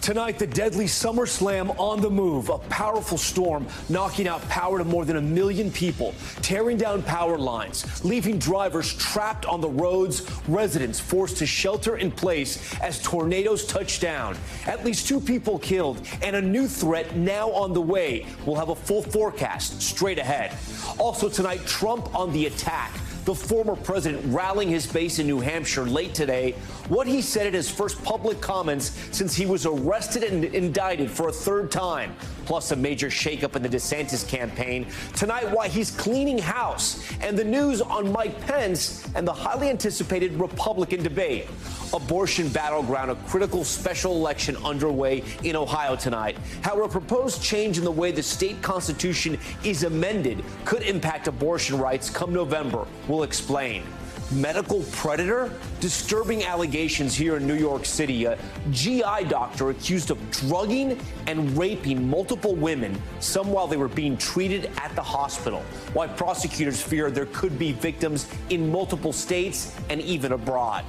Tonight, the deadly summer slam on the move. A powerful storm knocking out power to more than 1 million people, tearing down power lines, leaving drivers trapped on the roads, residents forced to shelter in place as tornadoes touch down. At least 2 people killed and a new threat now on the way. We'll have a full forecast straight ahead. Also tonight, Trump on the attack. The former president rallying his base in New Hampshire late today. What he said in his first public comments since he was arrested and indicted for a 3rd time. Plus a major shakeup in the DeSantis campaign. Tonight, why he's cleaning house. And the news on Mike Pence and the highly anticipated Republican debate. Abortion battleground, a critical special election underway in Ohio tonight. How a proposed change in the way the state constitution is amended could impact abortion rights come November. We'll explain. Medical predator? Disturbing allegations here in New York City. A GI doctor accused of drugging and raping multiple women, some while they were being treated at the hospital. Why prosecutors fear there could be victims in multiple states and even abroad.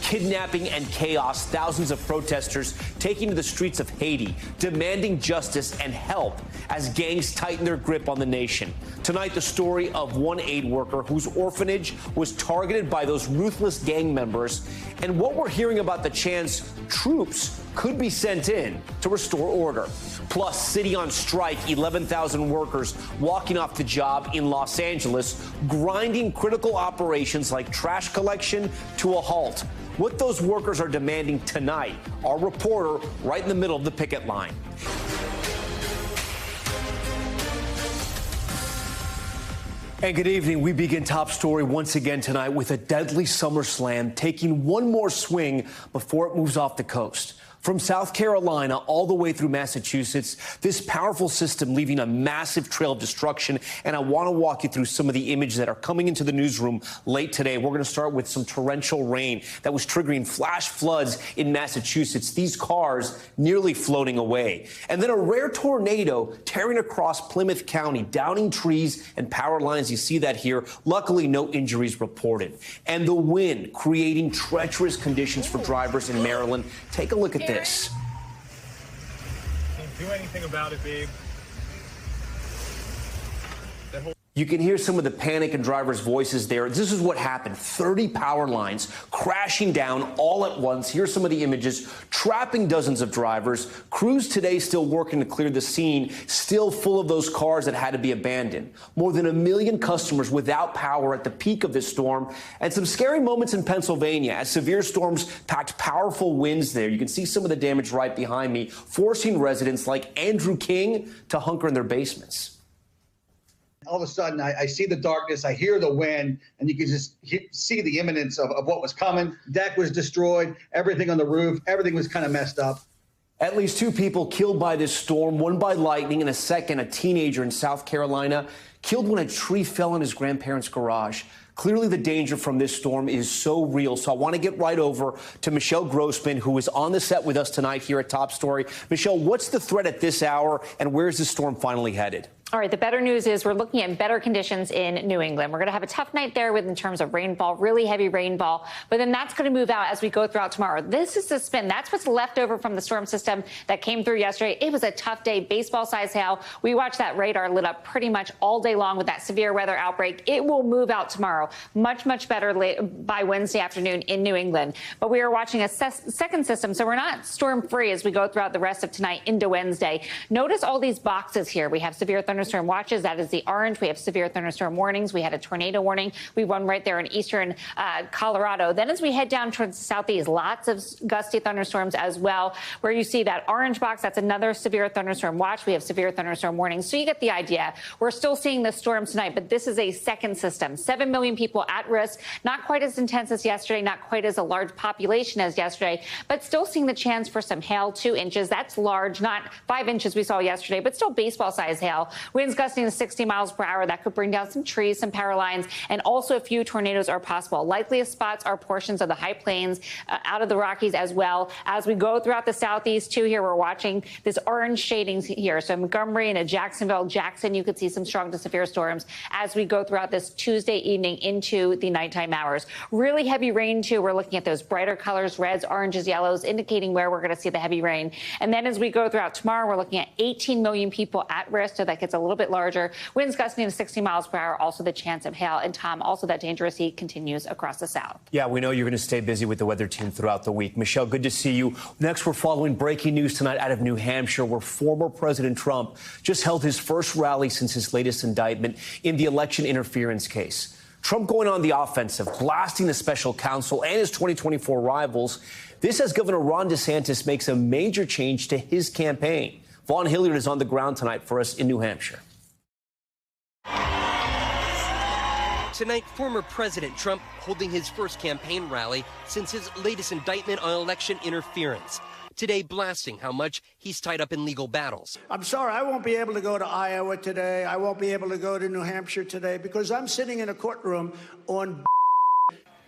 Kidnapping and chaos, thousands of protesters taking to the streets of Haiti, demanding justice and help as gangs tighten their grip on the nation. Tonight, the story of one aid worker whose orphanage was targeted by those ruthless gang members, and what we're hearing about the chance troops could be sent in to restore order. Plus, city on strike, 11,000 workers walking off the job in Los Angeles, grinding critical operations like trash collection to a halt. What those workers are demanding tonight, our reporter right in the middle of the picket line. And good evening. We begin Top Story once again tonight with a deadly summer slam taking one more swing before it moves off the coast. From South Carolina all the way through Massachusetts, this powerful system leaving a massive trail of destruction. And I want to walk you through some of the images that are coming into the newsroom late today. We're going to start with some torrential rain that was triggering flash floods in Massachusetts. These cars nearly floating away. And then a rare tornado tearing across Plymouth County, downing trees and power lines. You see that here. Luckily, no injuries reported. And the wind creating treacherous conditions for drivers in Maryland. Take a look at this. Can't do anything about it, babe. You can hear some of the panic in drivers' voices there. This is what happened. 30 power lines crashing down all at once. Here's some of the images, trapping dozens of drivers. Crews today still working to clear the scene, still full of those cars that had to be abandoned. More than 1 million customers without power at the peak of this storm. And some scary moments in Pennsylvania as severe storms packed powerful winds there. You can see some of the damage right behind me, forcing residents like Andrew King to hunker in their basements. All of a sudden, I see the darkness, I hear the wind, and you can just see the imminence of what was coming. Deck was destroyed, everything on the roof, everything was kind of messed up. At least 2 people killed by this storm, one by lightning, and a teenager in South Carolina, killed when a tree fell in his grandparents' garage. Clearly, the danger from this storm is so real. So I want to get right over to Michelle Grossman, who is on the set with us tonight here at Top Story. Michelle, what's the threat at this hour, and where is the storm finally headed? All right, the better news is we're looking at better conditions in New England. We're going to have a tough night there in terms of rainfall, really heavy rainfall, but then that's going to move out as we go throughout tomorrow. This is the spin. That's what's left over from the storm system that came through yesterday. It was a tough day, baseball-sized hail. We watched that radar lit up pretty much all day long with that severe weather outbreak. It will move out tomorrow, much better by Wednesday afternoon in New England. But we are watching a second system, so we're not storm-free as we go throughout the rest of tonight into Wednesday. Notice all these boxes here. We have severe thunderstorm watches. That is the orange. We have severe thunderstorm warnings. We had a tornado warning. We won right there in eastern Colorado. Then as we head down towards the southeast, lots of gusty thunderstorms as well. Where you see that orange box, that's another severe thunderstorm watch. We have severe thunderstorm warnings. So you get the idea. We're still seeing the storms tonight, but this is a second system. 7 million people at risk. Not quite as intense as yesterday, not quite as a large population as yesterday, but still seeing the chance for some hail, 2 inches. That's large, not 5 inches we saw yesterday, but still baseball-sized hail. Winds gusting to 60 miles per hour. That could bring down some trees, some power lines, and also a few tornadoes are possible. Likeliest spots are portions of the high plains, out of the Rockies as well. As we go throughout the southeast, too, here we're watching this orange shadings here. So Montgomery and Jacksonville, Jackson, you could see some strong to severe severe storms as we go throughout this Tuesday evening into the nighttime hours. Really heavy rain, too. We're looking at those brighter colors, reds, oranges, yellows, indicating where we're going to see the heavy rain. And then as we go throughout tomorrow, we're looking at 18 million people at risk, so that gets a little bit larger. Winds gusting to 60 miles per hour, also the chance of hail. And, Tom, also that dangerous heat continues across the south. Yeah, we know you're going to stay busy with the weather team throughout the week. Michelle, good to see you. Next, we're following breaking news tonight out of New Hampshire, where former President Trump just held his first rally since his latest indictment in the election interference case. Trump going on the offensive, blasting the special counsel and his 2024 rivals. This as Governor Ron DeSantis makes a major change to his campaign. Vaughn Hilliard is on the ground tonight for us in New Hampshire. Tonight, former President Trump holding his first campaign rally since his latest indictment on election interference. Today, blasting how much he's tied up in legal battles. I'm sorry, I won't be able to go to Iowa today. I won't be able to go to New Hampshire today because I'm sitting in a courtroom on.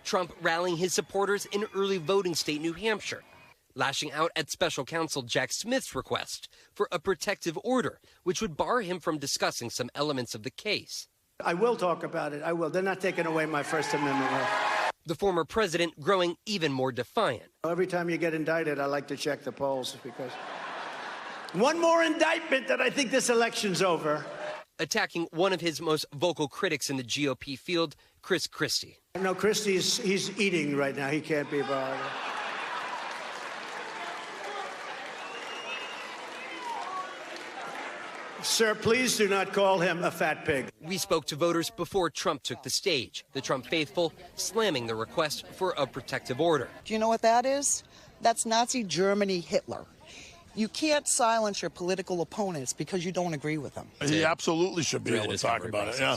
Trump rallying his supporters in early voting state New Hampshire, lashing out at special counsel Jack Smith's request for a protective order, which would bar him from discussing some elements of the case. I will talk about it. I will. They're not taking away my First Amendment right. The former president growing even more defiant. Every time you get indicted, I like to check the polls because one more indictment that I think this election's over. Attacking one of his most vocal critics in the GOP field, Chris Christie. No, he's eating right now. He can't be bothered. Sir, please do not call him a fat pig. We spoke to voters before Trump took the stage. The Trump faithful slamming the request for a protective order. Do you know what that is? That's Nazi Germany Hitler. You can't silence your political opponents because you don't agree with them. He absolutely should be able to talk about it, yeah.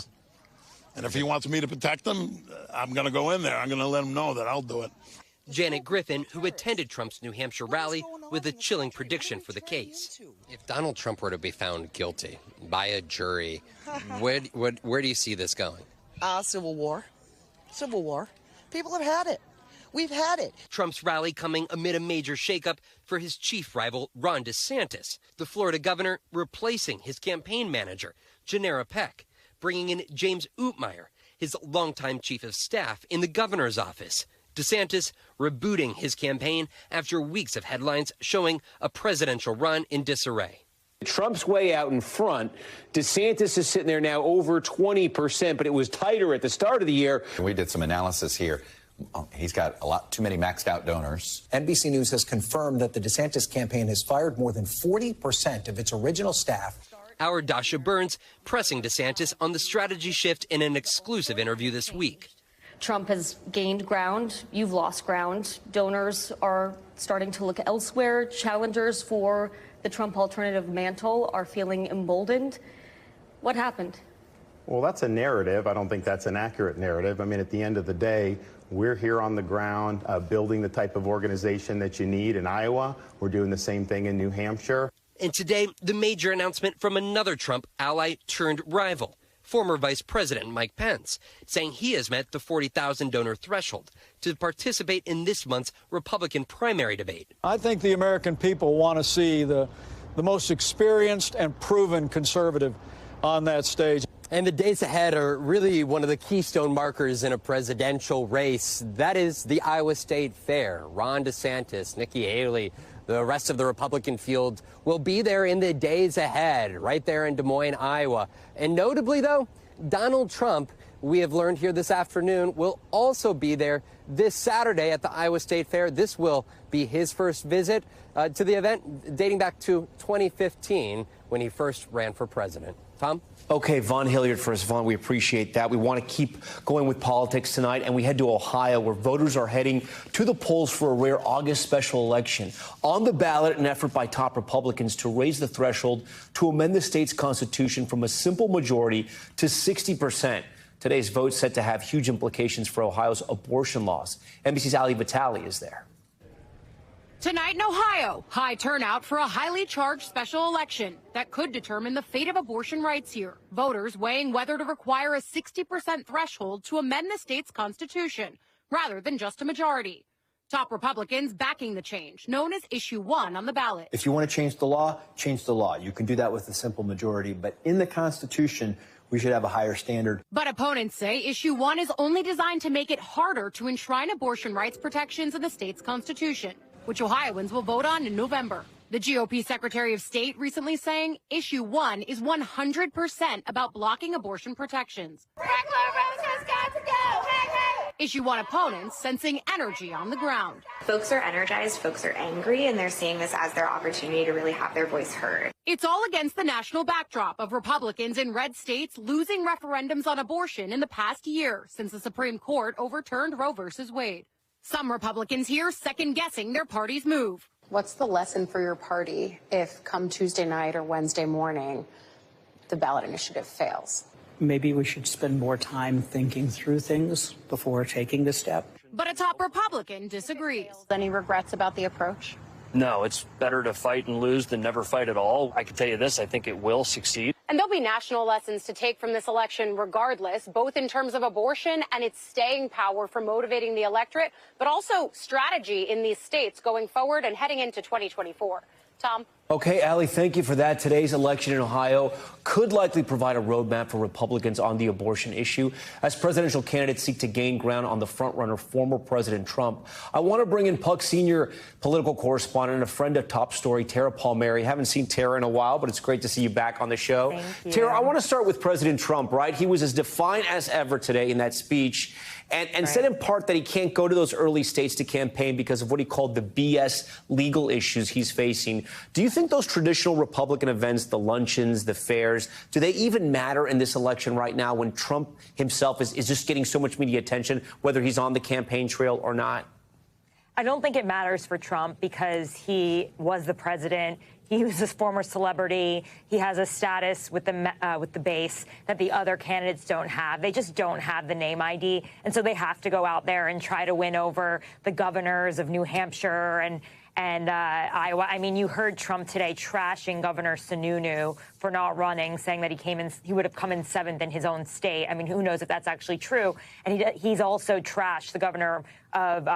And if he wants me to protect them, I'm going to go in there. I'm going to let him know that I'll do it. Janet Griffin, who attended Trump's New Hampshire rally, with a chilling prediction for the case. If Donald Trump were to be found guilty by a jury, where do you see this going? Civil war. Civil war. People have had it. We've had it. Trump's rally coming amid a major shakeup for his chief rival, Ron DeSantis, the Florida governor replacing his campaign manager, Janera Peck, bringing in James Ootmeyer, his longtime chief of staff in the governor's office. DeSantis rebooting his campaign after weeks of headlines showing a presidential run in disarray. Trump's way out in front. DeSantis is sitting there now over 20%, but it was tighter at the start of the year. We did some analysis here. He's got a lot too many maxed out donors. NBC News has confirmed that the DeSantis campaign has fired more than 40% of its original staff. Our Dasha Burns pressing DeSantis on the strategy shift in an exclusive interview this week. Trump has gained ground. You've lost ground. Donors are starting to look elsewhere. Challengers for the Trump alternative mantle are feeling emboldened. What happened? Well, that's a narrative. I don't think that's an accurate narrative. I mean, at the end of the day, we're here on the ground building the type of organization that you need in Iowa. We're doing the same thing in New Hampshire. And today, the major announcement from another Trump ally turned rival. Former Vice President Mike Pence, saying he has met the 40,000 donor threshold to participate in this month's Republican primary debate. I think the American people want to see the most experienced and proven conservative on that stage. And the days ahead are really one of the keystone markers in a presidential race. That is the Iowa State Fair. Ron DeSantis, Nikki Haley, the rest of the Republican field will be there in the days ahead, right there in Des Moines, Iowa. And notably, though, Donald Trump, we have learned here this afternoon, will also be there this Saturday at the Iowa State Fair. This will be his first visit to the event dating back to 2015 when he first ran for president. Tom? Okay, Vaughn Hilliard for us. Vaughn, we appreciate that. We want to keep going with politics tonight, and we head to Ohio, where voters are heading to the polls for a rare August special election. On the ballot, an effort by top Republicans to raise the threshold to amend the state's constitution from a simple majority to 60%. Today's vote set to have huge implications for Ohio's abortion laws. NBC's Ali Vitale is there. Tonight in Ohio, high turnout for a highly charged special election that could determine the fate of abortion rights here. Voters weighing whether to require a 60% threshold to amend the state's constitution rather than just a majority. Top Republicans backing the change, known as Issue 1 on the ballot. If you want to change the law, change the law. You can do that with a simple majority. But in the Constitution, we should have a higher standard. But opponents say issue 1 is only designed to make it harder to enshrine abortion rights protections in the state's constitution, which Ohioans will vote on in November. The GOP Secretary of State recently saying issue 1 is 100% about blocking abortion protections. Issue 1 opponents sensing energy on the ground. Folks are energized, folks are angry, and they're seeing this as their opportunity to really have their voice heard. It's all against the national backdrop of Republicans in red states losing referendums on abortion in the past year since the Supreme Court overturned Roe v. Wade. Some Republicans here second-guessing their party's move. What's the lesson for your party if come Tuesday night or Wednesday morning, the ballot initiative fails? Maybe we should spend more time thinking through things before taking the step. But a top Republican disagrees. Any regrets about the approach? No, it's better to fight and lose than never fight at all. I can tell you this, I think it will succeed. And there'll be national lessons to take from this election regardless, both in terms of abortion and its staying power for motivating the electorate, but also strategy in these states going forward and heading into 2024. Tom? Okay, Allie, thank you for that. Today's election in Ohio could likely provide a roadmap for Republicans on the abortion issue as presidential candidates seek to gain ground on the frontrunner, former President Trump. I want to bring in Puck senior political correspondent and a friend of Top Story, Tara Palmieri. Haven't seen Tara in a while, but it's great to see you back on the show. Thank you. Tara, I want to start with President Trump, right? He was as defiant as ever today in that speech and said in part that he can't go to those early states to campaign because of what he called the BS legal issues he's facing. Do you think those traditional Republican events, the luncheons, the fairs, do they even matter in this election right now when Trump himself is just getting so much media attention, whether he's on the campaign trail or not? I don't think it matters for Trump because he was the president. He was a former celebrity. He has a status with the base that the other candidates don't have. They just don't have the name ID. And so they have to go out there and try to win over the governors of New Hampshire and Iowa. I mean, you heard Trump today trashing Governor Sununu for not running, saying that he would have come in 7th in his own state. I mean, who knows if that's actually true? And he's also trashed the governor of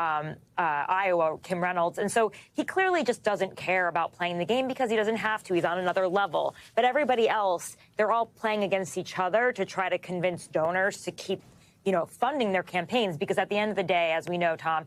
Iowa, Kim Reynolds. And so he clearly just doesn't care about playing the game because he doesn't have to. He's on another level. But everybody else, they're all playing against each other to try to convince donors to keep, funding their campaigns. Because at the end of the day, as we know, Tom,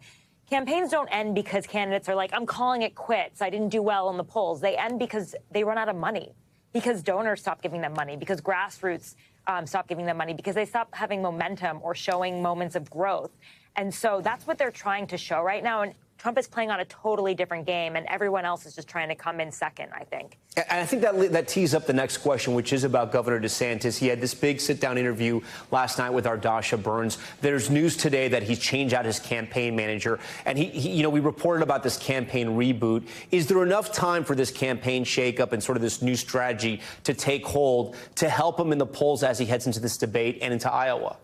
campaigns don't end because candidates are like, I'm calling it quits. I didn't do well in the polls. They end because they run out of money, because donors stop giving them money, because grassroots stop giving them money, because they stop having momentum or showing moments of growth. And so that's what they're trying to show right now. And Trump is playing on a totally different game, and everyone else is just trying to come in second, I think. And I think that tees up the next question, which is about Governor DeSantis. He had this big sit-down interview last night with Ardasha Burns. There's news today that he's changed out his campaign manager, and we reported about this campaign reboot. Is there enough time for this campaign shakeup and sort of this new strategy to take hold to help him in the polls as he heads into this debate and into Iowa?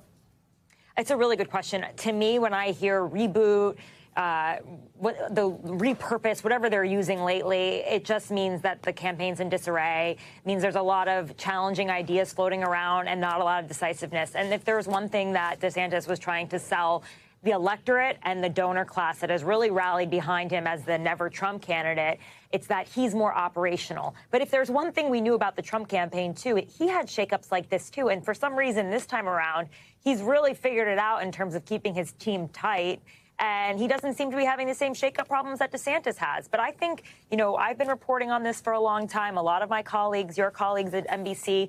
It's a really good question. To me, when I hear reboot, the repurpose, whatever they're using lately, it just means that the campaign's in disarray. It means there's a lot of challenging ideas floating around and not a lot of decisiveness. And if there's one thing that DeSantis was trying to sell the electorate and the donor class that has really rallied behind him as the never Trump candidate, it's that he's more operational. But if there's one thing we knew about the Trump campaign, too, he had shakeups like this, too. And for some reason, this time around, he's really figured it out in terms of keeping his team tight. And he doesn't seem to be having the same shakeup problems that DeSantis has. But I think, I've been reporting on this for a long time. A lot of my colleagues, your colleagues at NBC,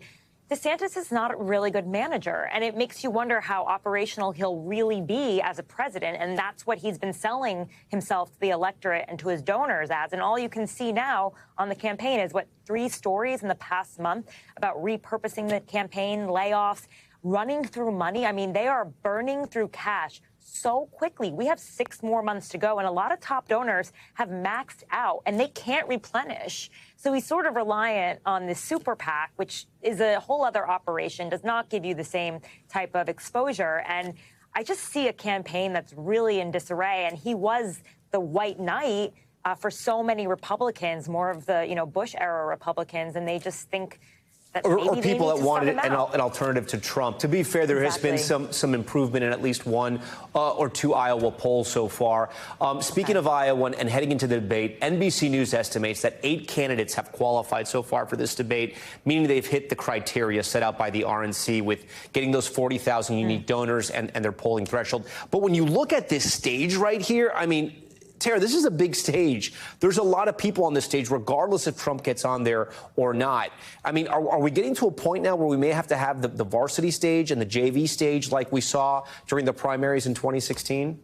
DeSantis is not a really good manager. And it makes you wonder how operational he'll really be as a president. And that's what he's been selling himself to the electorate and to his donors as. And all you can see now on the campaign is 3 stories in the past month about repurposing the campaign, layoffs, running through money. I mean, they are burning through cash so quickly. We have 6 more months to go, and a lot of top donors have maxed out, and they can't replenish. So he's sort of reliant on this super PAC, which is a whole other operation, does not give you the same type of exposure. And I just see a campaign that's really in disarray, and he was the white knight for so many Republicans, more of the, Bush-era Republicans, and they just think Or people that wanted an alternative to Trump. To be fair, there has been some improvement in at least one or two Iowa polls so far. Speaking of Iowa and heading into the debate, NBC News estimates that 8 candidates have qualified so far for this debate, meaning they've hit the criteria set out by the RNC with getting those 40,000 unique donors and their polling threshold. But when you look at this stage right here, I mean, Tara, this is a big stage. There's a lot of people on this stage, regardless if Trump gets on there or not. I mean, are we getting to a point now where we may have to have the varsity stage and the JV stage like we saw during the primaries in 2016?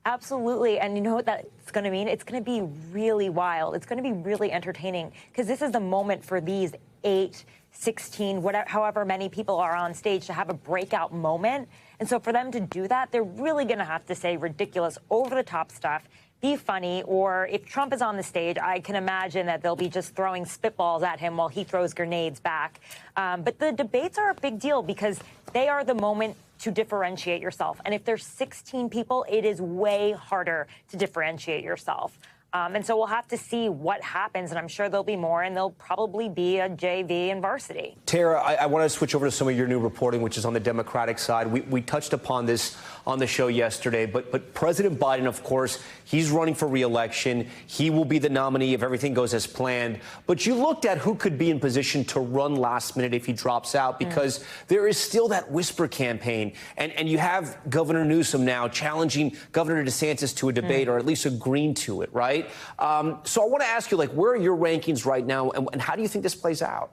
Absolutely. And you know what that's going to mean? It's going to be really wild. It's going to be really entertaining because this is the moment for these 8, 16, whatever, however many people are on stage to have a breakout moment. And so for them to do that, they're really going to have to say ridiculous, over-the-top stuff, be funny, or if Trump is on the stage, I can imagine that they'll be just throwing spitballs at him while he throws grenades back. But the debates are a big deal because they are the moment to differentiate yourself. And if there's 16 people, it is way harder to differentiate yourself. And so we'll have to see what happens, and I'm sure there'll be more, and there'll probably be a JV and varsity. Tara, I want to switch over to some of your new reporting, which is on the Democratic side. We touched upon this on the show yesterday, but President Biden, of course, he's running for re-election. He will be the nominee if everything goes as planned. But you looked at who could be in position to run last minute if he drops out, because there is still that whisper campaign. And you have Governor Newsom now challenging Governor DeSantis to a debate, or at least agreeing to it, right? So I want to ask you, like, where are your rankings right now, and how do you think this plays out?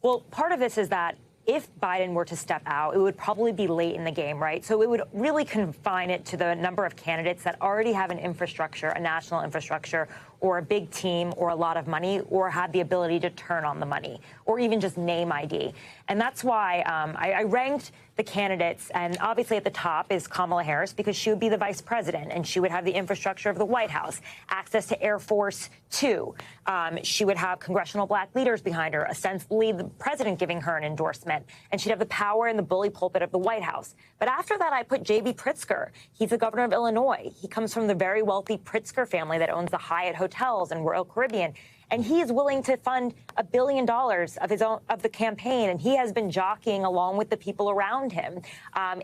Well, part of this is that if Biden were to step out, it would probably be late in the game, right? So it would really confine it to the number of candidates that already have an infrastructure, a national infrastructure, or a big team, or a lot of money, or have the ability to turn on the money, or even just name ID. And that's why I ranked the candidates, and obviously at the top is Kamala Harris, because she would be the vice president, and she would have the infrastructure of the White House, access to Air Force 2. She would have congressional black leaders behind her, ostensibly the president giving her an endorsement, and she'd have the power and the bully pulpit of the White House. But after that, I put J.B. Pritzker. He's the governor of Illinois. He comes from the very wealthy Pritzker family that owns the Hyatt Hotels and Royal Caribbean. And he is willing to fund $1 billion of his own, of the campaign. And he has been jockeying along with the people around him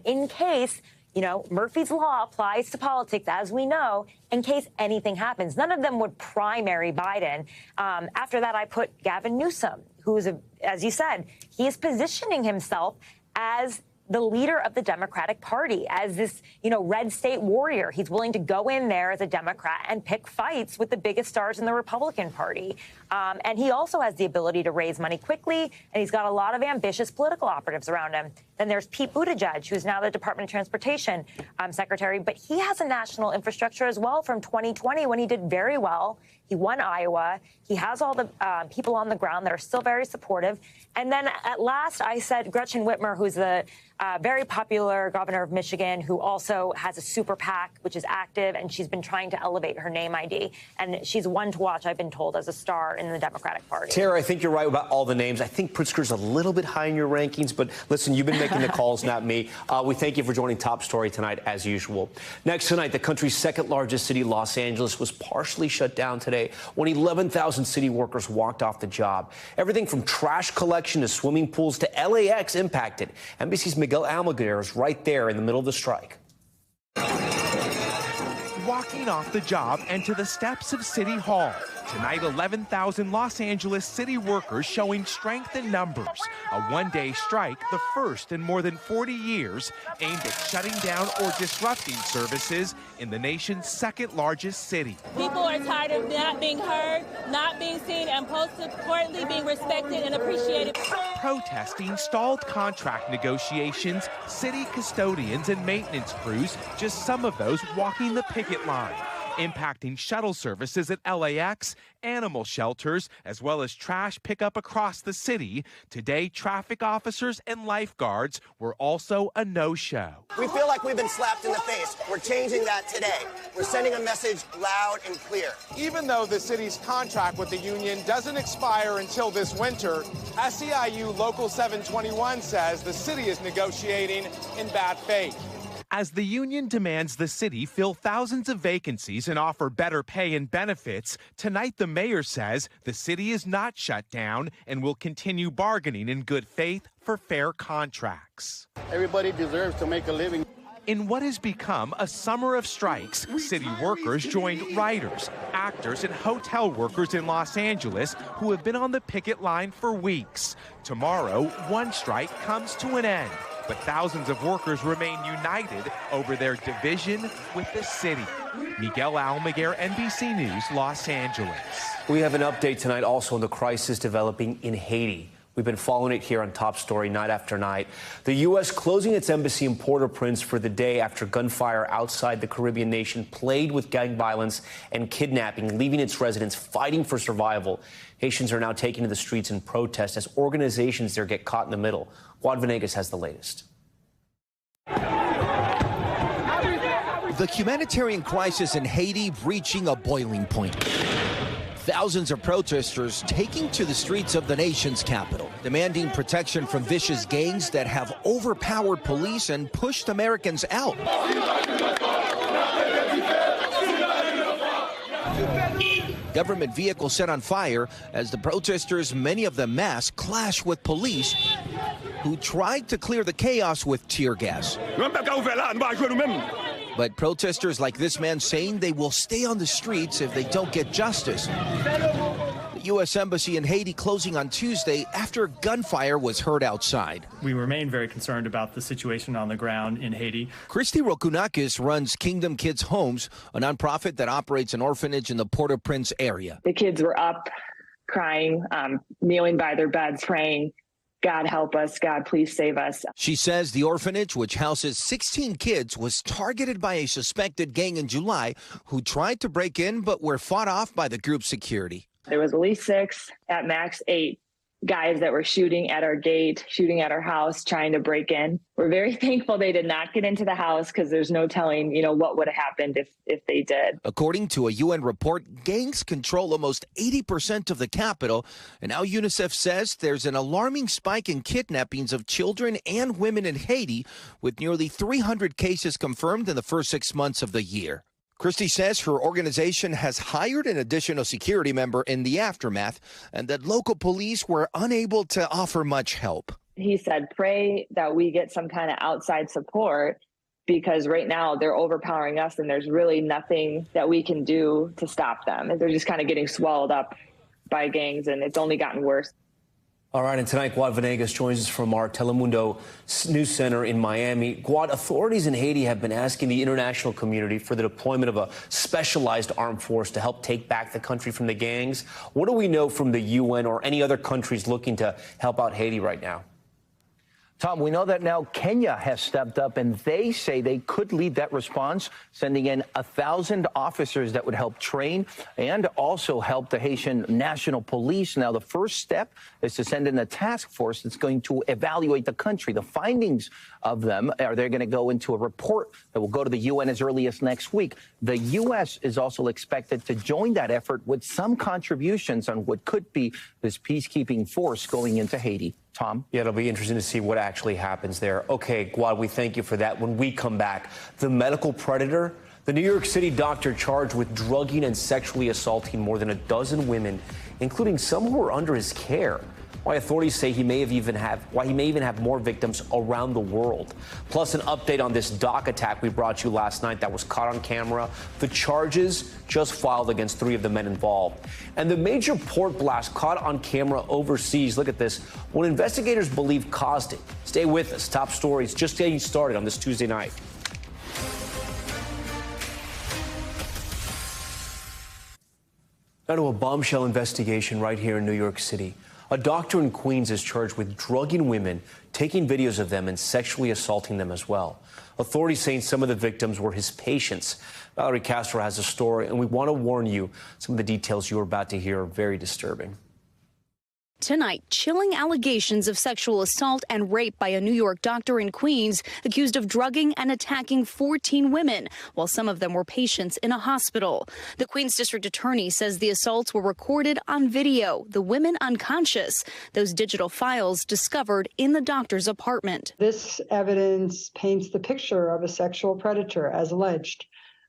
in case, you know, Murphy's Law applies to politics, as we know, in case anything happens. None of them would primary Biden. After that, I put Gavin Newsom, who is, as you said, he is positioning himself as the leader of the Democratic Party, as this, you know, red state warrior. He's willing to go in there as a Democrat and pick fights with the biggest stars in the Republican Party. And he also has the ability to raise money quickly, and he's got a lot of ambitious political operatives around him. Then there's Pete Buttigieg, who's now the Department of Transportation secretary, but he has a national infrastructure as well from 2020 when he did very well. He won Iowa. He has all the people on the ground that are still very supportive. And then at last, I said Gretchen Whitmer, who's the very popular governor of Michigan, who also has a super PAC, which is active, and she's been trying to elevate her name ID. And she's one to watch, I've been told, as a star in the Democratic Party. Tara, I think you're right about all the names. I think Pritzker's a little bit high in your rankings, but listen, you've been making the calls, not me. We thank you for joining Top Story tonight, as usual. Next tonight, the country's second largest city, Los Angeles, was partially shut down today when 11,000 city workers walked off the job. Everything from trash collection to swimming pools to LAX impacted. NBC's Miguel Almaguer is right there in the middle of the strike. Walking off the job and to the steps of City Hall. Tonight, 11,000 Los Angeles city workers showing strength in numbers. A one-day strike, the first in more than 40 years, aimed at shutting down or disrupting services in the nation's second largest city. People are tired of not being heard, not being seen, and most importantly, being respected and appreciated. Protesting stalled contract negotiations, city custodians and maintenance crews, just some of those walking the picket line. Impacting shuttle services at LAX, animal shelters, as well as trash pickup across the city. Today, traffic officers and lifeguards were also a no-show. We feel like we've been slapped in the face. We're changing that today. We're sending a message loud and clear. Even though the city's contract with the union doesn't expire until this winter, SEIU Local 721 says the city is negotiating in bad faith. As the union demands the city fill thousands of vacancies and offer better pay and benefits, tonight the mayor says the city is not shut down and will continue bargaining in good faith for fair contracts. Everybody deserves to make a living. In what has become a summer of strikes, city workers joined writers, actors, and hotel workers in Los Angeles who have been on the picket line for weeks. Tomorrow, one strike comes to an end, but thousands of workers remain united over their division with the city. Miguel Almaguer, NBC News, Los Angeles. We have an update tonight also on the crisis developing in Haiti. We've been following it here on Top Story night after night. The U.S. closing its embassy in Port-au-Prince for the day after gunfire outside the Caribbean nation plagued with gang violence and kidnapping, leaving its residents fighting for survival. Haitians are now taking to the streets in protest as organizations there get caught in the middle. Juan Venegas has the latest. The humanitarian crisis in Haiti reaching a boiling point. Thousands of protesters taking to the streets of the nation's capital, demanding protection from vicious gangs that have overpowered police and pushed Americans out. Government vehicles set on fire as the protesters, many of them masked, clash with police who tried to clear the chaos with tear gas. But protesters like this man saying they will stay on the streets if they don't get justice. The U.S. Embassy in Haiti closing on Tuesday after gunfire was heard outside. We remain very concerned about the situation on the ground in Haiti. Christy Rokunakis runs Kingdom Kids Homes, a nonprofit that operates an orphanage in the Port-au-Prince area. The kids were up crying, kneeling by their beds, praying, God help us, God please save us. She says the orphanage, which houses 16 kids, was targeted by a suspected gang in July who tried to break in but were fought off by the group's security. There was at least 6, at max 8 guys that were shooting at our gate, shooting at our house, trying to break in. We're very thankful they did not get into the house because there's no telling, what would have happened if they did. According to a UN report, gangs control almost 80% of the capital. And now UNICEF says there's an alarming spike in kidnappings of children and women in Haiti, with nearly 300 cases confirmed in the first 6 months of the year. Christie says her organization has hired an additional security member in the aftermath and that local police were unable to offer much help. He said, pray that we get some kind of outside support because right now they're overpowering us and there's really nothing that we can do to stop them. They're just kind of getting swallowed up by gangs and it's only gotten worse. All right, and tonight, Guad Venegas joins us from our Telemundo News Center in Miami. Guad, authorities in Haiti have been asking the international community for the deployment of a specialized armed force to help take back the country from the gangs. What do we know from the UN or any other countries looking to help out Haiti right now? Tom, we know that now Kenya has stepped up, and they say they could lead that response, sending in 1,000 officers that would help train and also help the Haitian National Police. Now, the first step is to send in a task force that's going to evaluate the country. The findings of them are they're going to go into a report that will go to the UN as early as next week. The U.S. is also expected to join that effort with some contributions on what could be this peacekeeping force going into Haiti. Tom? Yeah, it'll be interesting to see what actually happens there. Okay, Guad, we thank you for that. When we come back, the medical predator, the New York City doctor charged with drugging and sexually assaulting more than a dozen women, including some who were under his care. Why authorities say he may even have more victims around the world. Plus an update on this dock attack we brought you last night that was caught on camera. The charges just filed against 3 of the men involved. And the major port blast caught on camera overseas. Look at this. What investigators believe caused it. Stay with us. Top stories just getting started on this Tuesday night. Now to a bombshell investigation right here in New York City. A doctor in Queens is charged with drugging women, taking videos of them, and sexually assaulting them as well. Authorities saying some of the victims were his patients. Valerie Castro has a story, and we want to warn you, some of the details you're about to hear are very disturbing. Tonight, chilling allegations of sexual assault and rape by a New York doctor in Queens accused of drugging and attacking 14 women, while some of them were patients in a hospital. The Queens District Attorney says the assaults were recorded on video, the women unconscious, those digital files discovered in the doctor's apartment. This evidence paints the picture of a sexual predator, as alleged.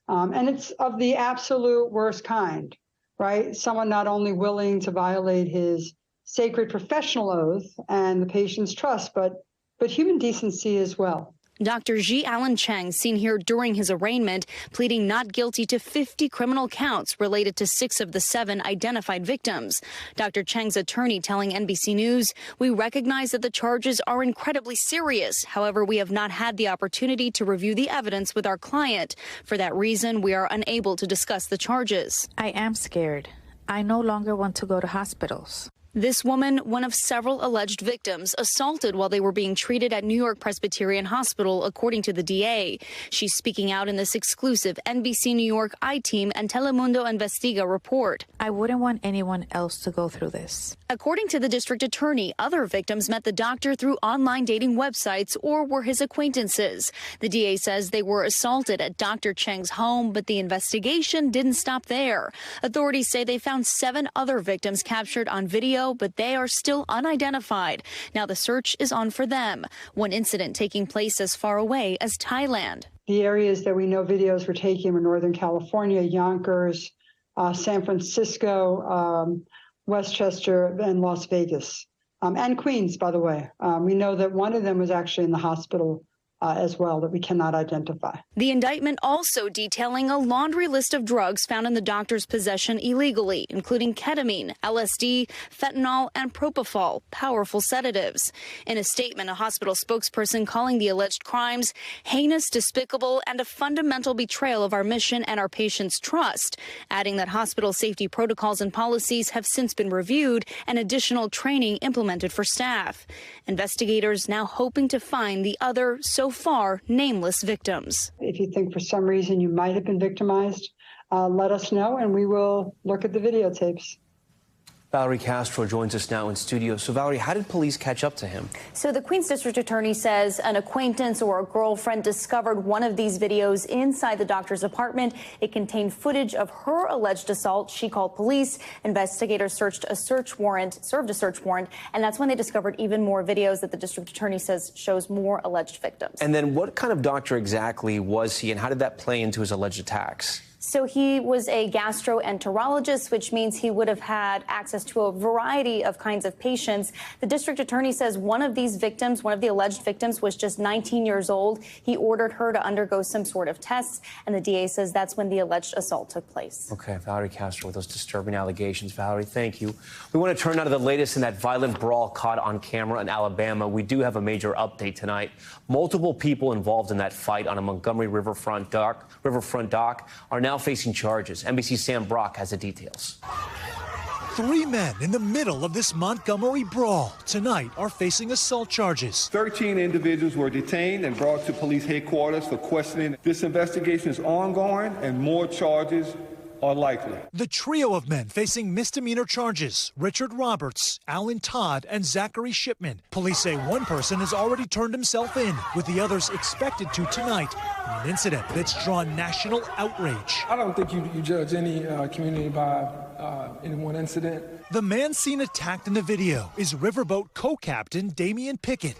And it's of the absolute worst kind, right? Someone not only willing to violate his sacred professional oath and the patient's trust, but human decency as well. Dr. Ji Allen Cheng, seen here during his arraignment, pleading not guilty to 50 criminal counts related to 6 of the 7 identified victims. Dr. Cheng's attorney telling NBC News, "We recognize that the charges are incredibly serious. However, we have not had the opportunity to review the evidence with our client. For that reason, we are unable to discuss the charges." I am scared. I no longer want to go to hospitals. This woman, one of several alleged victims, assaulted while they were being treated at New York Presbyterian Hospital, according to the DA. She's speaking out in this exclusive NBC New York I-Team and Telemundo Investiga report. I wouldn't want anyone else to go through this. According to the district attorney, other victims met the doctor through online dating websites or were his acquaintances. The DA says they were assaulted at Dr. Cheng's home, but the investigation didn't stop there. Authorities say they found 7 other victims captured on video, but they are still unidentified. Now the search is on for them. One incident taking place as far away as Thailand. The areas that we know videos were taken were Northern California, Yonkers, San Francisco, Westchester, and Las Vegas, and Queens, by the way. We know that one of them was actually in the hospital as well that we cannot identify. The indictment also detailing a laundry list of drugs found in the doctor's possession illegally, including ketamine, LSD, fentanyl, and propofol, powerful sedatives. In a statement, a hospital spokesperson calling the alleged crimes heinous, despicable, and a fundamental betrayal of our mission and our patients' trust, adding that hospital safety protocols and policies have since been reviewed and additional training implemented for staff. Investigators now hoping to find the other, so far nameless victims. If you think for some reason you might have been victimized, let us know and we will look at the videotapes. Valerie Castro joins us now in studio. So, Valerie, how did police catch up to him? So the Queens District Attorney says an acquaintance or a girlfriend discovered one of these videos inside the doctor's apartment. It contained footage of her alleged assault. She called police. Investigators served a search warrant, and that's when they discovered even more videos that the district attorney says shows more alleged victims. And then what kind of doctor exactly was he, and how did that play into his alleged attacks? So he was a gastroenterologist, which means he would have had access to a variety of kinds of patients. The district attorney says one of these victims, one of the alleged victims, was just 19 years old. He ordered her to undergo some sort of tests, and the DA says that's when the alleged assault took place. Okay, Valerie Castro with those disturbing allegations. Valerie, thank you. We want to turn now to the latest in that violent brawl caught on camera in Alabama. We do have a major update tonight. Multiple people involved in that fight on a Montgomery riverfront dock are now facing charges. NBC's Sam Brock has the details. 3 men in the middle of this Montgomery brawl tonight are facing assault charges. 13 individuals were detained and brought to police headquarters for questioning. This investigation is ongoing and more charges are likely. The trio of men facing misdemeanor charges, Richard Roberts, Alan Todd, and Zachary Shipman. Police say one person has already turned himself in, with the others expected to tonight, in an incident that's drawn national outrage. I don't think you judge any community by any one incident. The man seen attacked in the video is Riverboat co-captain Damian Pickett.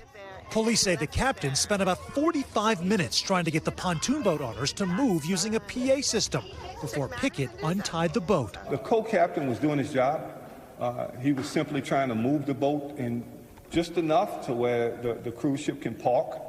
Police say the captain spent about 45 minutes trying to get the pontoon boat owners to move using a PA system before Pickett untied the boat. The co-captain was doing his job. He was simply trying to move the boat in just enough to where the cruise ship can park.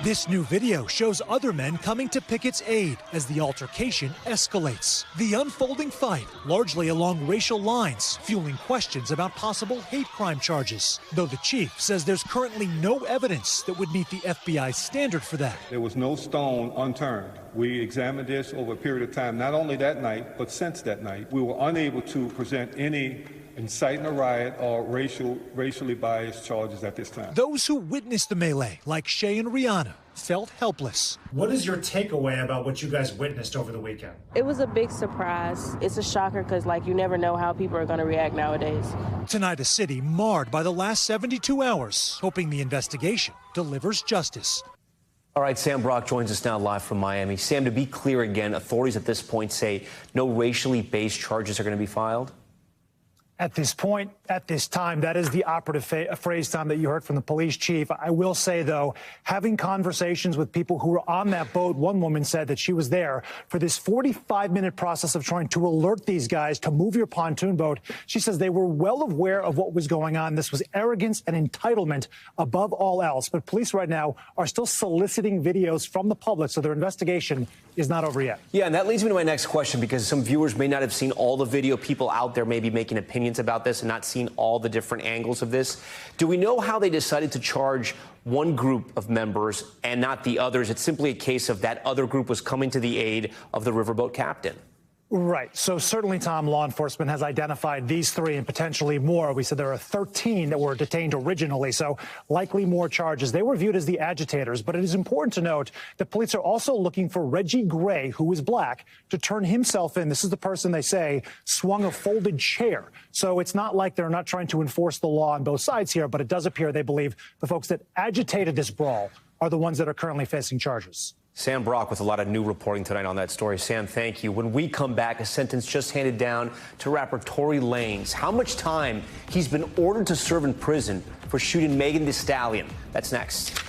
This new video shows other men coming to Pickett's aid as the altercation escalates. The unfolding fight, largely along racial lines, fueling questions about possible hate crime charges, though the chief says there's currently no evidence that would meet the FBI's standard for that. There was no stone unturned. We examined this over a period of time, not only that night, but since that night. We were unable to present any inciting a riot or racially biased charges at this time. Those who witnessed the melee, like Shay and Rihanna, felt helpless. What is your takeaway about what you guys witnessed over the weekend? It was a big surprise. It's a shocker because, like, you never know how people are going to react nowadays. Tonight, a city marred by the last 72 hours, hoping the investigation delivers justice. All right, Sam Brock joins us now live from Miami. Sam, to be clear again, authorities at this point say no racially based charges are going to be filed? At this point, at this time, that is the operative phrase, Tom, that you heard from the police chief. I will say, though, having conversations with people who were on that boat, one woman said that she was there for this 45-minute process of trying to alert these guys to move your pontoon boat. She says they were well aware of what was going on. This was arrogance and entitlement above all else. But police right now are still soliciting videos from the public, so their investigation is not over yet. Yeah, and that leads me to my next question, because some viewers may not have seen all the video. People out there may be making opinions about this and not seeing all the different angles of this. Do we know how they decided to charge one group of members and not the others? It's simply a case of that other group was coming to the aid of the riverboat captain. Right. So certainly, Tom, law enforcement has identified these three and potentially more. We said there are 13 that were detained originally, so likely more charges. They were viewed as the agitators, but it is important to note that police are also looking for Reggie Gray, who is black, to turn himself in. This is the person they say swung a folded chair. So it's not like they're not trying to enforce the law on both sides here, but it does appear they believe the folks that agitated this brawl are the ones that are currently facing charges. Sam Brock with a lot of new reporting tonight on that story. Sam, thank you. When we come back, a sentence just handed down to rapper Tory Lanez. How much time he's been ordered to serve in prison for shooting Megan Thee Stallion. That's next.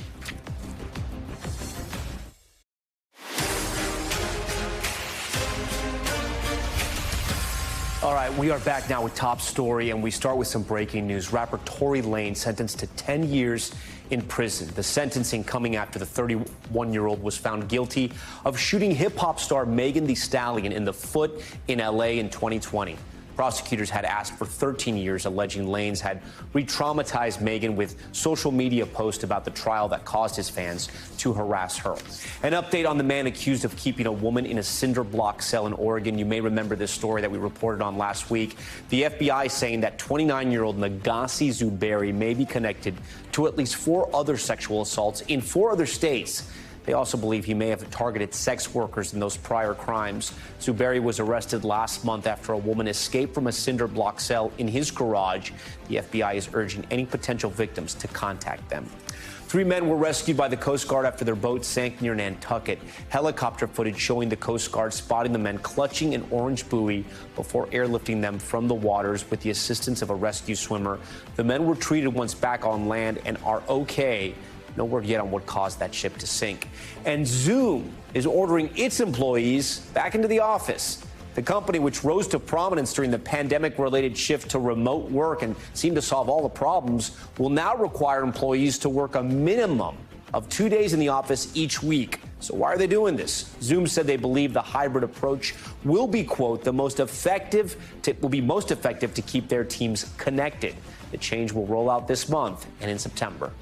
All right, we are back now with Top Story, and we start with some breaking news. Rapper Tory Lanez sentenced to 10 years in prison. The sentencing coming after the 31-year-old was found guilty of shooting hip-hop star Megan Thee Stallion in the foot in L.A. in 2020. Prosecutors had asked for 13 years, alleging Lanez had re-traumatized Megan with social media posts about the trial that caused his fans to harass her. An update on the man accused of keeping a woman in a cinder block cell in Oregon. You may remember this story that we reported on last week. The FBI saying that 29-year-old Nagassi Zuberi may be connected to at least 4 other sexual assaults in 4 other states. They also believe he may have targeted sex workers in those prior crimes. Zuberi was arrested last month after a woman escaped from a cinder block cell in his garage. The FBI is urging any potential victims to contact them. 3 men were rescued by the Coast Guard after their boat sank near Nantucket. Helicopter footage showing the Coast Guard spotting the men clutching an orange buoy before airlifting them from the waters with the assistance of a rescue swimmer. The men were treated once back on land and are okay. No word yet on what caused that ship to sink. And Zoom is ordering its employees back into the office. The company, which rose to prominence during the pandemic-related shift to remote work and seemed to solve all the problems, will now require employees to work a minimum of 2 days in the office each week. So why are they doing this? Zoom said they believe the hybrid approach will be, quote, most effective to keep their teams connected. The change will roll out this month and in September.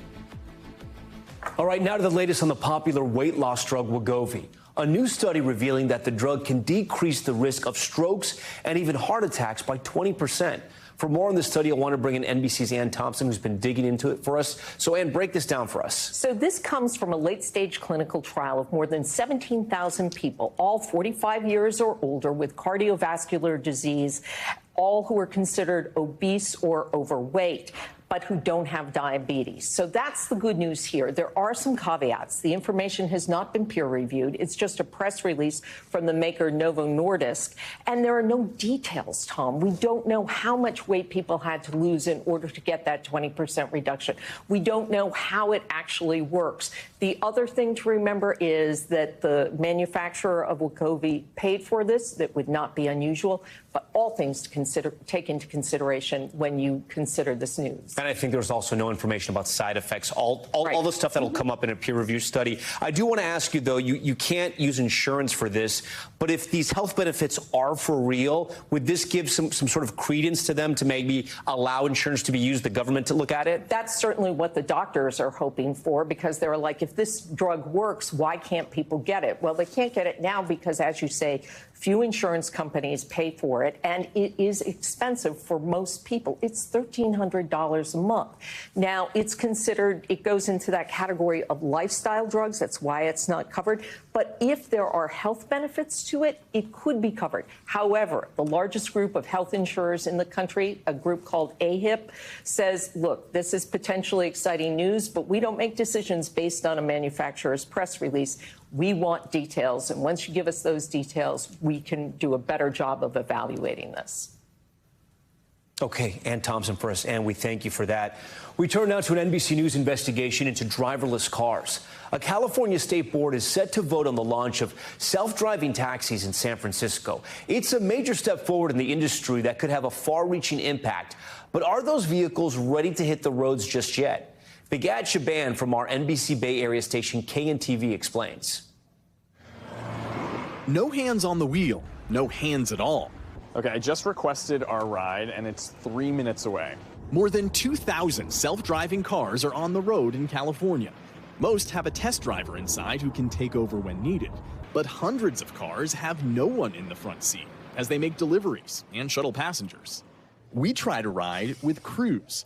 All right, now to the latest on the popular weight loss drug Wegovy. A new study revealing that the drug can decrease the risk of strokes and even heart attacks by 20%. For more on this study, I want to bring in NBC's Ann Thompson, who's been digging into it for us. So, Ann, break this down for us. So this comes from a late-stage clinical trial of more than 17,000 people, all 45 years or older with cardiovascular disease, all who are considered obese or overweight, but who don't have diabetes. So that's the good news here. There are some caveats. The information has not been peer-reviewed. It's just a press release from the maker Novo Nordisk. And there are no details, Tom. We don't know how much weight people had to lose in order to get that 20% reduction. We don't know how it actually works. The other thing to remember is that the manufacturer of Wegovy paid for this. That would not be unusual, but all things to take into consideration when you consider this news. And I think there's also no information about side effects, all the stuff that'll come up in a peer-reviewed study. I do want to ask you, though, you can't use insurance for this, but if these health benefits are for real, would this give some sort of credence to them to maybe allow insurance to be used, the government to look at it? That's certainly what the doctors are hoping for, because they're like, if this drug works, why can't people get it? Well, they can't get it now because, as you say, Few insurance companies pay for it, and it is expensive for most people. It's $1,300 a month. Now, it's considered, it goes into that category of lifestyle drugs. That's why it's not covered. But if there are health benefits to it, it could be covered. However, the largest group of health insurers in the country, a group called AHIP, says, look, this is potentially exciting news, but we don't make decisions based on a manufacturer's press release. We want details, and once you give us those details, we can do a better job of evaluating this. Okay, Ann Thompson for us, and we thank you for that. We turn now to an NBC News investigation into driverless cars. A California state board is set to vote on the launch of self-driving taxis in San Francisco. It's a major step forward in the industry that could have a far-reaching impact. But are those vehicles ready to hit the roads just yet? Begad Shaban from our NBC Bay Area station KNTV explains. No hands on the wheel, no hands at all. Okay, I just requested our ride, and it's 3 minutes away. More than 2,000 self-driving cars are on the road in California. Most have a test driver inside who can take over when needed. But hundreds of cars have no one in the front seat as they make deliveries and shuttle passengers. We tried a ride with Cruise.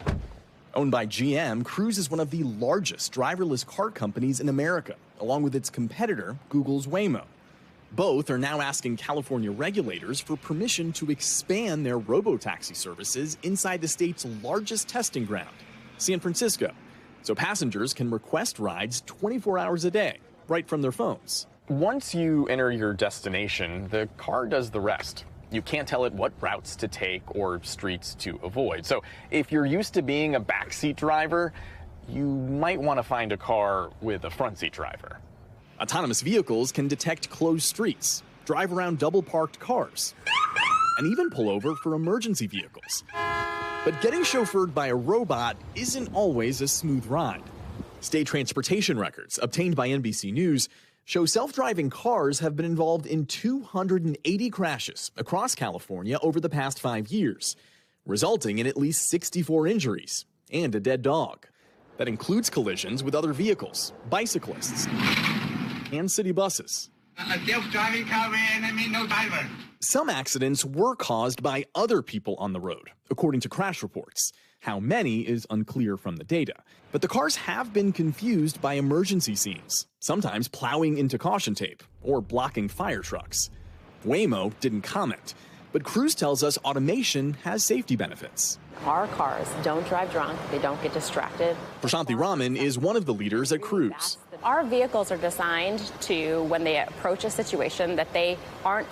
Owned by GM, Cruise is one of the largest driverless car companies in America, along with its competitor, Google's Waymo. Both are now asking California regulators for permission to expand their robotaxi services inside the state's largest testing ground, San Francisco, so passengers can request rides 24 hours a day, right from their phones. Once you enter your destination, the car does the rest. You can't tell it what routes to take or streets to avoid. So if you're used to being a backseat driver, you might want to find a car with a front seat driver. Autonomous vehicles can detect closed streets, drive around double-parked cars, and even pull over for emergency vehicles. But getting chauffeured by a robot isn't always a smooth ride. State transportation records obtained by NBC News show self-driving cars have been involved in 280 crashes across California over the past 5 years, resulting in at least 64 injuries and a dead dog. That includes collisions with other vehicles, bicyclists, and city buses. A self-driving car and no driver. Some accidents were caused by other people on the road, according to crash reports. How many is unclear from the data. But the cars have been confused by emergency scenes, sometimes plowing into caution tape or blocking fire trucks. Waymo didn't comment, but Cruise tells us automation has safety benefits. Our cars don't drive drunk, they don't get distracted. Prashanthi Raman is one of the leaders at Cruise. Our vehicles are designed to, when they approach a situation that they aren't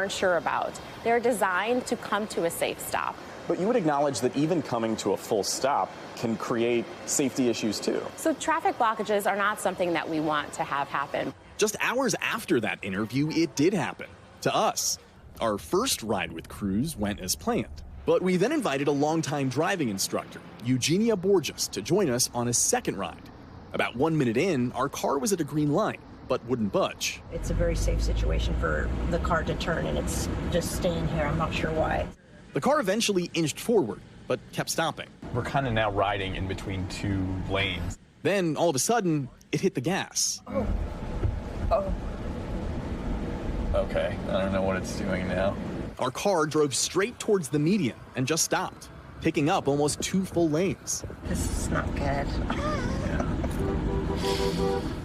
sure about, they're designed to come to a safe stop. But you would acknowledge that even coming to a full stop can create safety issues too. So traffic blockages are not something that we want to have happen. Just hours after that interview, it did happen. To us. Our first ride with Cruise went as planned. But we then invited a longtime driving instructor, Eugenia Borges, to join us on a second ride. About 1 minute in, our car was at a green light, but wouldn't budge. It's a very safe situation for the car to turn, and it's just staying here. I'm not sure why. The car eventually inched forward, but kept stopping. We're kind of now riding in between two lanes. Then, all of a sudden, it hit the gas. Oh. Okay, I don't know what it's doing now. Our car drove straight towards the median and just stopped, picking up almost 2 full lanes. This is not good.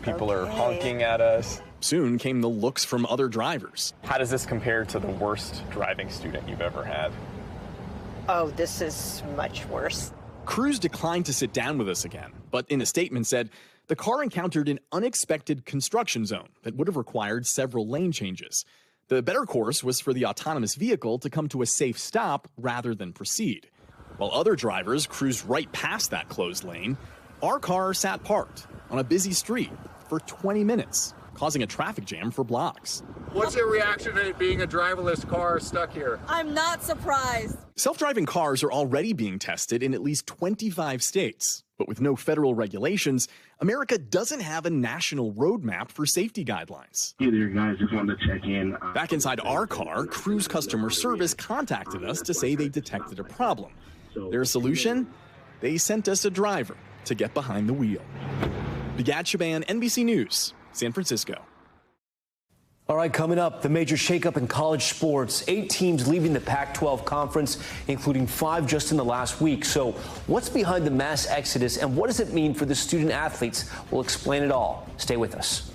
People are honking at us. Soon came the looks from other drivers. How does this compare to the worst driving student you've ever had? Oh, this is much worse. Cruise declined to sit down with us again, but in a statement said the car encountered an unexpected construction zone that would have required several lane changes. The better course was for the autonomous vehicle to come to a safe stop rather than proceed. While other drivers cruised right past that closed lane, our car sat parked on a busy street for 20 minutes, causing a traffic jam for blocks. What's your reaction to it being a driverless car stuck here? I'm not surprised. Self-driving cars are already being tested in at least 25 states. But with no federal regulations, America doesn't have a national roadmap for safety guidelines. Hey there, guys. Just wanted to check in. Back inside our car, Cruise customer service contacted us to say they detected a problem. Their solution? They sent us a driver to get behind the wheel. Begad Shaban, NBC News, San Francisco. All right, coming up, the major shakeup in college sports. 8 teams leaving the Pac-12 conference, including 5 just in the last week. So what's behind the mass exodus and what does it mean for the student athletes? We'll explain it all. Stay with us.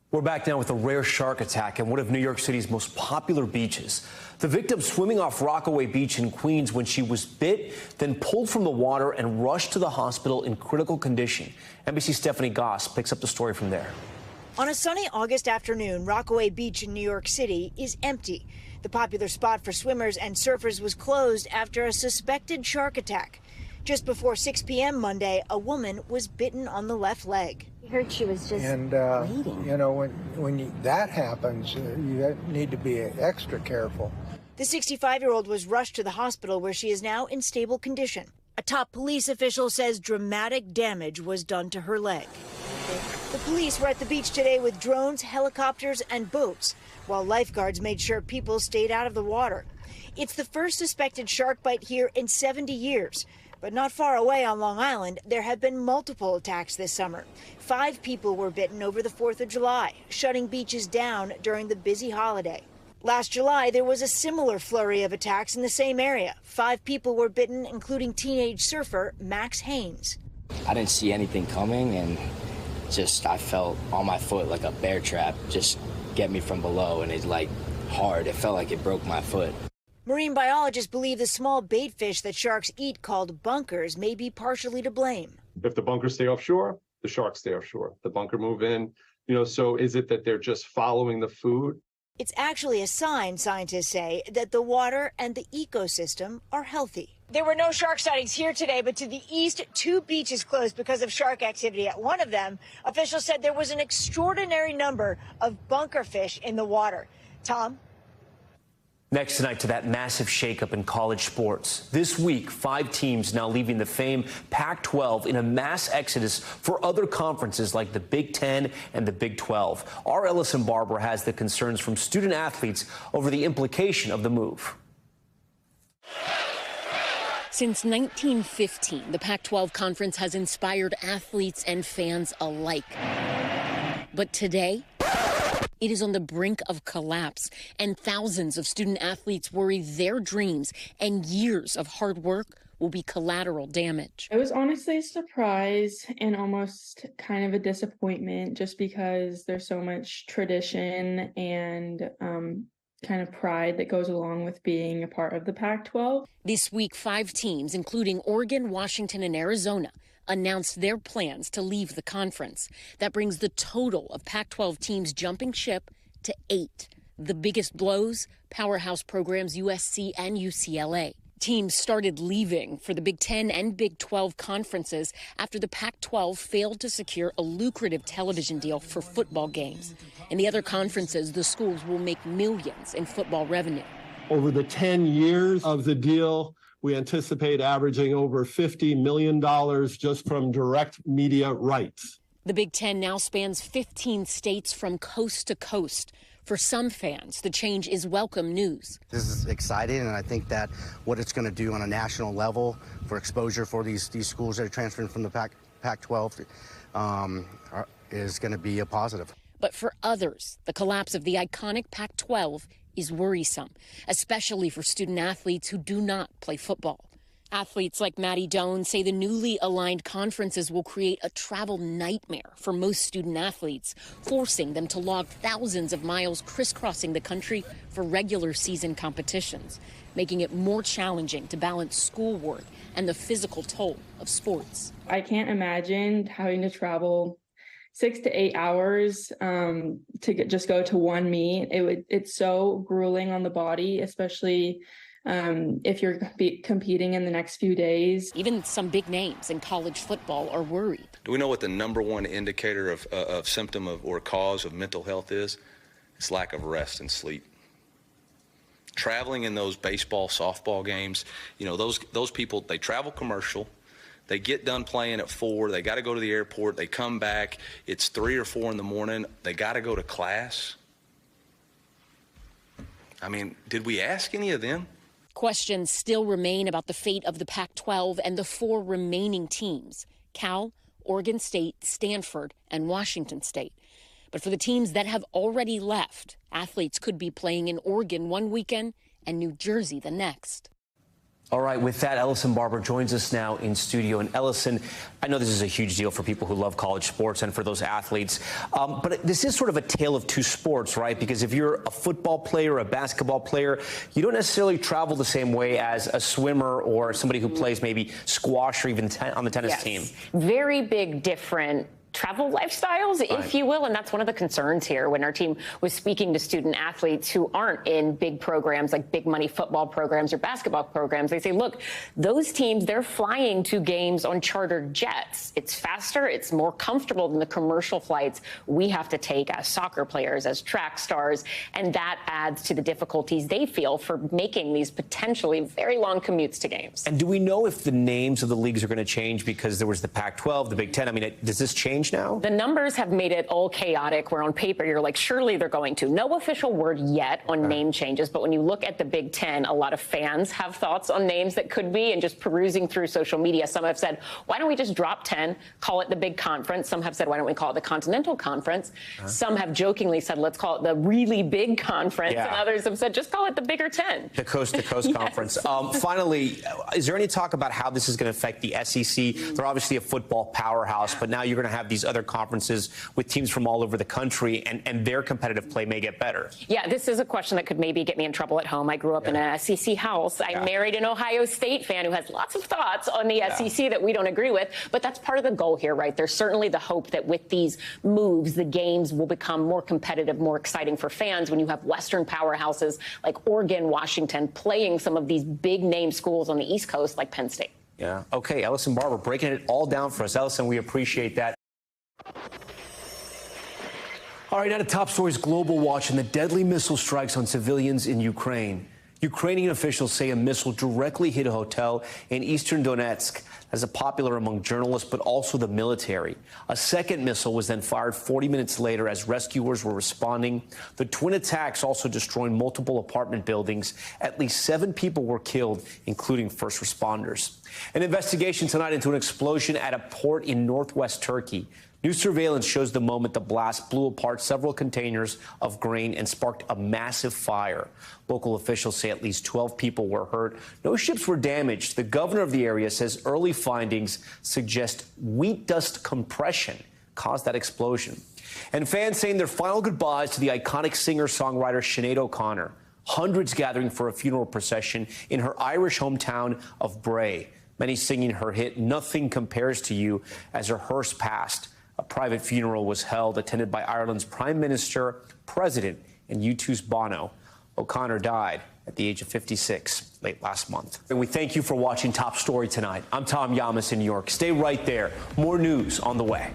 We're back now with a rare shark attack in one of New York City's most popular beaches. The victim swimming off Rockaway Beach in Queens when she was bit, then pulled from the water and rushed to the hospital in critical condition. NBC's Stephanie Goss picks up the story from there. On a sunny August afternoon, Rockaway Beach in New York City is empty. The popular spot for swimmers and surfers was closed after a suspected shark attack. Just before 6 p.m. Monday, a woman was bitten on the left leg. I heard she was just bleeding. You know, when that happens, you need to be extra careful. The 65-year-old was rushed to the hospital where she is now in stable condition. A top police official says dramatic damage was done to her leg. The police were at the beach today with drones, helicopters, and boats, while lifeguards made sure people stayed out of the water. It's the first suspected shark bite here in 70 years. But not far away on Long Island, there have been multiple attacks this summer. 5 people were bitten over the 4th of July, shutting beaches down during the busy holiday. Last July, there was a similar flurry of attacks in the same area. 5 people were bitten, including teenage surfer Max Haynes. I didn't see anything coming, and I felt on my foot like a bear trap just get me from below, and it's like hard. It felt like it broke my foot. Marine biologists believe the small bait fish that sharks eat, called bunkers, may be partially to blame. If the bunkers stay offshore, the sharks stay offshore. The bunker move in, so is it that they're just following the food? It's actually a sign, scientists say, that the water and the ecosystem are healthy. There were no shark sightings here today, but to the east, 2 beaches closed because of shark activity. At one of them, officials said there was an extraordinary number of bunker fish in the water. Tom? Next tonight to that massive shakeup in college sports. This week, 5 teams now leaving the famed Pac-12 in a mass exodus for other conferences like the Big Ten and the Big 12. Our Ellison Barber has the concerns from student athletes over the implication of the move. Since 1915, the Pac-12 conference has inspired athletes and fans alike. But today, it is on the brink of collapse, and thousands of student athletes worry their dreams and years of hard work will be collateral damage. It was honestly a surprise and almost kind of a disappointment, just because there's so much tradition and kind of pride that goes along with being a part of the Pac-12. This week, 5 teams, including Oregon, Washington, and Arizona, announced their plans to leave the conference. That brings the total of Pac-12 teams jumping ship to 8. The biggest blows, powerhouse programs USC and UCLA. Teams started leaving for the Big Ten and Big 12 conferences after the Pac-12 failed to secure a lucrative television deal for football games. In the other conferences, the schools will make millions in football revenue. Over the 10 years of the deal, we anticipate averaging over $50 million just from direct media rights. The Big Ten now spans 15 states from coast to coast. For some fans, the change is welcome news. This is exciting, and I think that what it's going to do on a national level for exposure for these schools that are transferring from the Pac-12 is going to be a positive. But for others, the collapse of the iconic Pac-12 is worrisome, especially for student athletes who do not play football. Athletes like Maddie Doan say the newly aligned conferences will create a travel nightmare for most student athletes, forcing them to log thousands of miles crisscrossing the country for regular season competitions, making it more challenging to balance schoolwork and the physical toll of sports. I can't imagine having to travel 6 to 8 hours to just go to one meet. It's so grueling on the body, especially if you're competing in the next few days. Even some big names in college football are worried. Do we know what the number one indicator of symptom or cause of mental health is? It's lack of rest and sleep. Traveling in those baseball, softball games, those people, they travel commercial. They get done playing at 4. They got to go to the airport. They come back. It's 3 or 4 in the morning. They got to go to class. I mean, did we ask any of them? Questions still remain about the fate of the Pac-12 and the 4 remaining teams: Cal, Oregon State, Stanford, and Washington State. But for the teams that have already left, athletes could be playing in Oregon one weekend and New Jersey the next. All right, with that, Ellison Barber joins us now in studio. And Ellison, I know this is a huge deal for people who love college sports and for those athletes. But this is sort of a tale of two sports, right? Because if you're a football player, a basketball player, you don't necessarily travel the same way as a swimmer or somebody who plays maybe squash or even on the tennis team. Very big different travel lifestyles, if you will. And that's one of the concerns here when our team was speaking to student athletes who aren't in big programs like big money football programs or basketball programs. They say, look, those teams, they're flying to games on chartered jets. It's faster. It's more comfortable than the commercial flights we have to take as soccer players, as track stars. And that adds to the difficulties they feel for making these potentially very long commutes to games. And do we know if the names of the leagues are going to change because there was the Pac-12, the Big Ten? I mean, does this change now? The numbers have made it all chaotic, where on paper you're like, surely they're going to. No official word yet on name changes, but when you look at the Big Ten, a lot of fans have thoughts on names that could be, and just perusing through social media, some have said, why don't we just drop 10, call it the Big Conference? Some have said, why don't we call it the Continental Conference? Some have jokingly said, let's call it the really big conference, and others have said, just call it the Bigger 10. The coast-to-coast conference. Finally, is there any talk about how this is going to affect the SEC? They're obviously a football powerhouse, but now you're going to have these other conferences with teams from all over the country, and their competitive play may get better. Yeah, this is a question that could maybe get me in trouble at home. I grew up in an SEC house. I married an Ohio State fan who has lots of thoughts on the SEC that we don't agree with, but that's part of the goal here, right? There's certainly the hope that with these moves, the games will become more competitive, more exciting for fans when you have Western powerhouses like Oregon, Washington playing some of these big name schools on the East Coast like Penn State. Yeah. Okay, Ellison Barber breaking it all down for us. Ellison, we appreciate that. All right, now to top stories global watch and the deadly missile strikes on civilians in Ukraine. Ukrainian officials say a missile directly hit a hotel in eastern Donetsk as a popular among journalists, but also the military. A second missile was then fired 40 minutes later as rescuers were responding. The twin attacks also destroyed multiple apartment buildings. At least 7 people were killed, including first responders. An investigation tonight into an explosion at a port in northwest Turkey. New surveillance shows the moment the blast blew apart several containers of grain and sparked a massive fire. Local officials say at least 12 people were hurt. No ships were damaged. The governor of the area says early findings suggest wheat dust compression caused that explosion. And fans saying their final goodbyes to the iconic singer-songwriter Sinead O'Connor. Hundreds gathering for a funeral procession in her Irish hometown of Bray. Many singing her hit Nothing Compares to You as her hearse passed. A private funeral was held, attended by Ireland's Prime Minister, President, and U2's Bono. O'Connor died at the age of 56 late last month. And we thank you for watching Top Story tonight. I'm Tom Llamas in New York. Stay right there. More news on the way.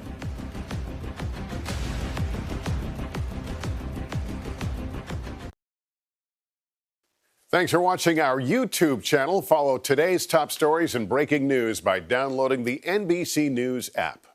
Thanks for watching our YouTube channel. Follow today's top stories and breaking news by downloading the NBC News app.